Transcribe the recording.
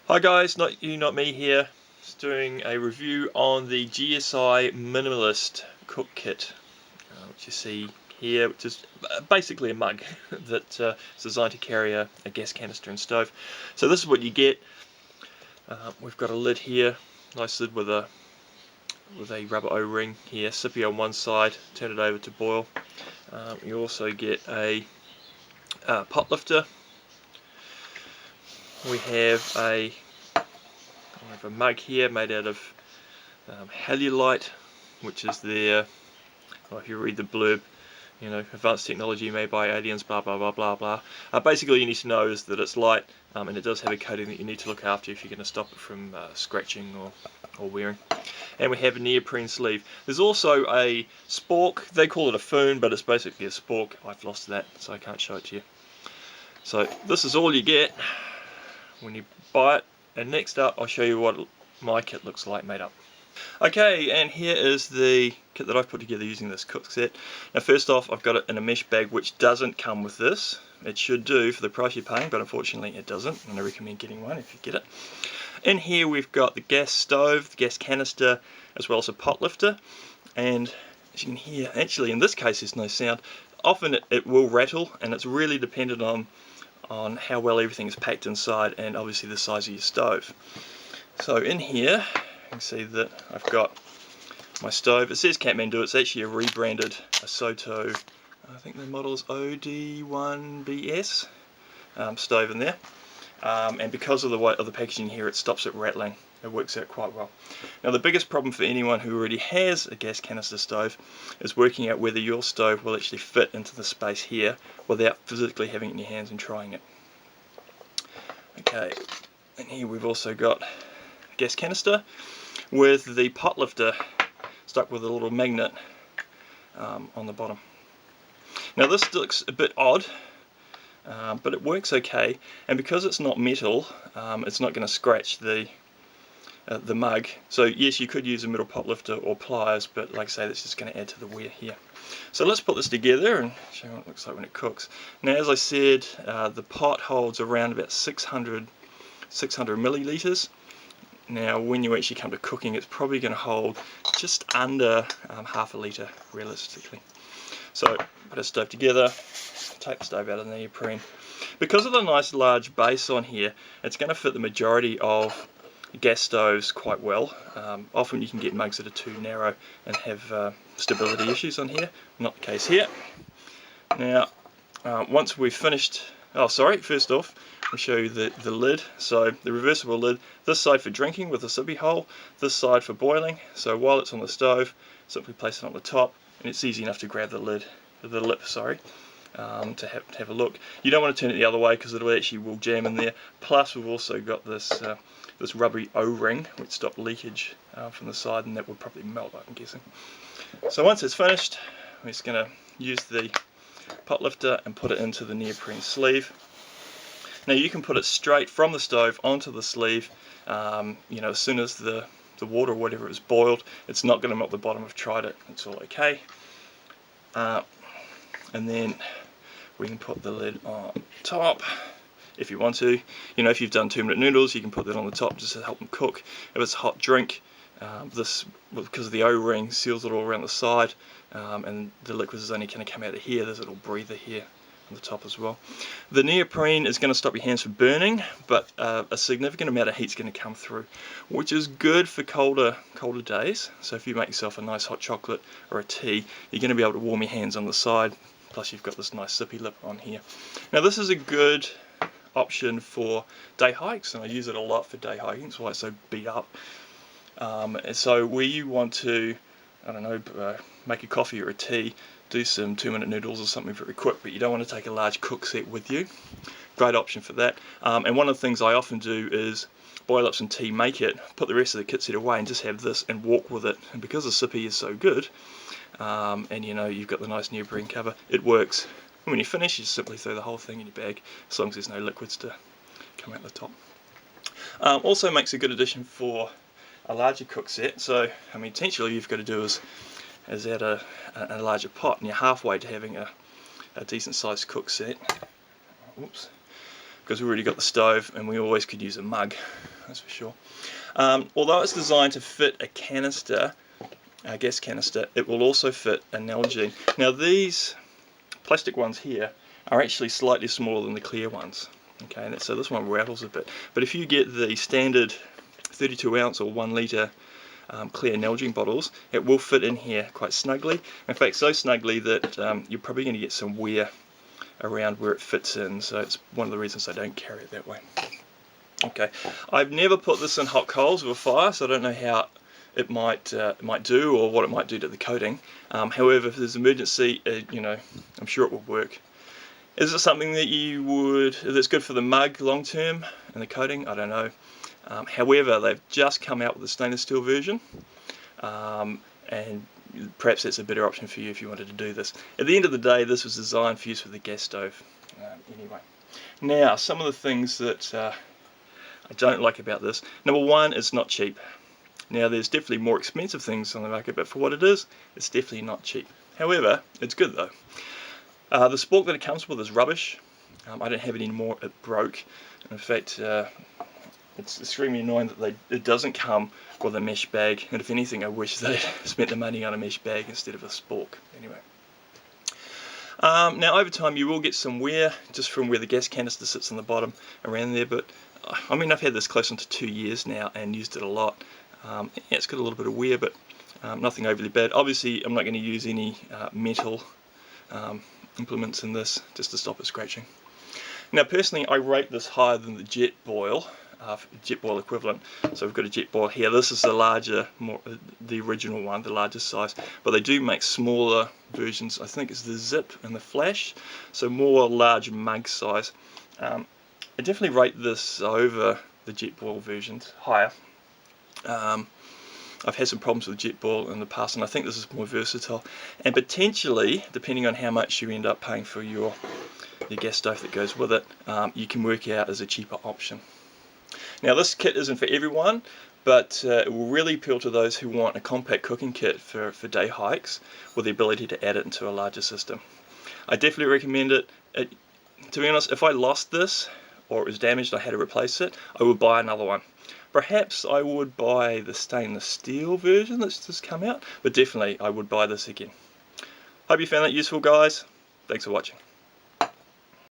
Hi guys, Not You Not Me here, just doing a review on the GSI Minimalist cook kit, which you see here, which is basically a mug that is designed to carry a gas canister and stove. So this is what you get. We've got a lid here, nice lid with a rubber O-ring here, sippy on one side, turn it over to boil. You also get a pot lifter. We have a mug here made out of Haul-u-lite, which is their, well, if you read the blurb, you know, advanced technology made by aliens, blah blah blah blah blah. Basically, you need to know is that it's light, and it does have a coating that you need to look after if you're going to stop it from scratching or wearing. And we have a neoprene sleeve. There's also a spork. They call it a foon, but it's basically a spork. I've lost that, so I can't show it to you. So this is all you get when you buy it. And next up, I'll show you what my kit looks like made up. Okay, and here is the kit that I've put together using this cook set. Now first off, I've got it in a mesh bag which doesn't come with this. It should do for the price you're paying, but unfortunately it doesn't, and I recommend getting one if you get it. In here we've got the gas stove, the gas canister, as well as a pot lifter. And as you can hear, actually in this case there's no sound. Often it will rattle, and it's really dependent on how well everything is packed inside and obviously the size of your stove. So in here you can see that I've got my stove. It says Kathmandu, it's actually a rebranded Soto, I think the model is OD1BS stove in there. And because of the weight of the packaging here, it stops it rattling. It works out quite well. Now the biggest problem for anyone who already has a gas canister stove is working out whether your stove will actually fit into the space here without physically having it in your hands and trying it. Okay, and here we've also got a gas canister with the pot lifter stuck with a little magnet on the bottom. Now this looks a bit odd, but it works okay, and because it's not metal, it's not going to scratch the mug. So yes, you could use a metal pot lifter or pliers, but like I say, that's just going to add to the wear here. So let's put this together and show you what it looks like when it cooks. Now as I said, the pot holds around about 600 milliliters. Now when you actually come to cooking, it's probably going to hold just under half a litre realistically. So put a stove together, take the stove out of the neoprene. Because of the nice large base on here, it's going to fit the majority of gas stoves quite well. Often you can get mugs that are too narrow and have stability issues on here. Not the case here. Now once we've finished, first off I'll show you the lid. So the reversible lid, this side for drinking with a sippy hole, this side for boiling. So while it's on the stove, simply place it on the top, and it's easy enough to grab the lip, to have a look. You don't want to turn it the other way because it actually will jam in there. Plus we've also got this this rubbery O-ring which stops leakage from the side, and that would probably melt, I'm guessing. So once it's finished, we're just going to use the pot lifter and put it into the neoprene sleeve. Now you can put it straight from the stove onto the sleeve. You know, as soon as the water or whatever is boiled, it's not going to melt the bottom. I've tried it, it's all okay. And then we can put the lid on top if you want to. You know, if you've done 2-minute noodles, you can put that on the top just to help them cook. If it's a hot drink, this, because of the O-ring, seals it all around the side, and the liquid is only going to come out of here. There's a little breather here on the top as well. The neoprene is going to stop your hands from burning, but a significant amount of heat's going to come through, which is good for colder days. So if you make yourself a nice hot chocolate or a tea, you're going to be able to warm your hands on the side. Plus you've got this nice sippy lip on here. Now this is a good option for day hikes, and I use it a lot for day hiking. That's why it's so beat up. And so where you want to, I don't know, make a coffee or a tea, do some 2-minute noodles or something very quick, but you don't want to take a large cook set with you. Great option for that. And one of the things I often do is boil up some tea, make it, put the rest of the kit set away, and just have this and walk with it. And because the sippy is so good, and you know you've got the nice neoprene cover, it works. And when you finish, you just simply throw the whole thing in your bag, as long as there's no liquids to come out the top. Also makes a good addition for a larger cook set. So I mean, potentially you've got to do is add a larger pot, and you're halfway to having a decent sized cook set. Oops. Because we already got the stove, and we always could use a mug that's for sure. Although it's designed to fit a canister, a gas canister, it will also fit a Nalgene. Now these plastic ones here are actually slightly smaller than the clear ones. Okay, and so this one rattles a bit. But if you get the standard 32 ounce or 1 litre clear Nalgene bottles, it will fit in here quite snugly. In fact, so snugly that you're probably going to get some wear around where it fits in. So it's one of the reasons I don't carry it that way. Okay, I've never put this in hot coals with a fire, so I don't know how it might do or what it might do to the coating. However, if there's an emergency, you know, I'm sure it will work. Is it something that you would, that's good for the mug long term and the coating? I don't know. However, they've just come out with a stainless steel version, and perhaps that's a better option for you if you wanted to do this. At the end of the day, this was designed for use with the gas stove anyway. Now, some of the things that I don't like about this. Number one, it's not cheap. Now, there's definitely more expensive things on the market, but for what it is, it's definitely not cheap. However, it's good though. The spork that it comes with is rubbish. I don't have it anymore, it broke. In fact, it's extremely annoying that it doesn't come with a mesh bag, and if anything, I wish they'd spent the money on a mesh bag instead of a spork. Anyway. Now, over time, you will get some wear just from where the gas canister sits on the bottom around there, but I mean, I've had this close on to 2 years now and used it a lot. Yeah, it's got a little bit of wear, but nothing overly bad. Obviously, I'm not going to use any metal implements in this just to stop it scratching. Now, personally, I rate this higher than the jet boil equivalent. So we've got a jet boil here. This is the larger, the original one, the largest size. But they do make smaller versions. I think it's the Zip and the Flash, so more large mug size. I definitely rate this over the jet boil versions, higher. I've had some problems with jet boil in the past, and I think this is more versatile. And potentially, depending on how much you end up paying for your gas stove that goes with it, you can work out as a cheaper option. Now, this kit isn't for everyone, but it will really appeal to those who want a compact cooking kit for day hikes with the ability to add it into a larger system. I definitely recommend it. To be honest, if I lost this or it was damaged and I had to replace it, I would buy another one. Perhaps I would buy the stainless steel version that's just come out, but definitely I would buy this again. Hope you found that useful, guys. Thanks for watching.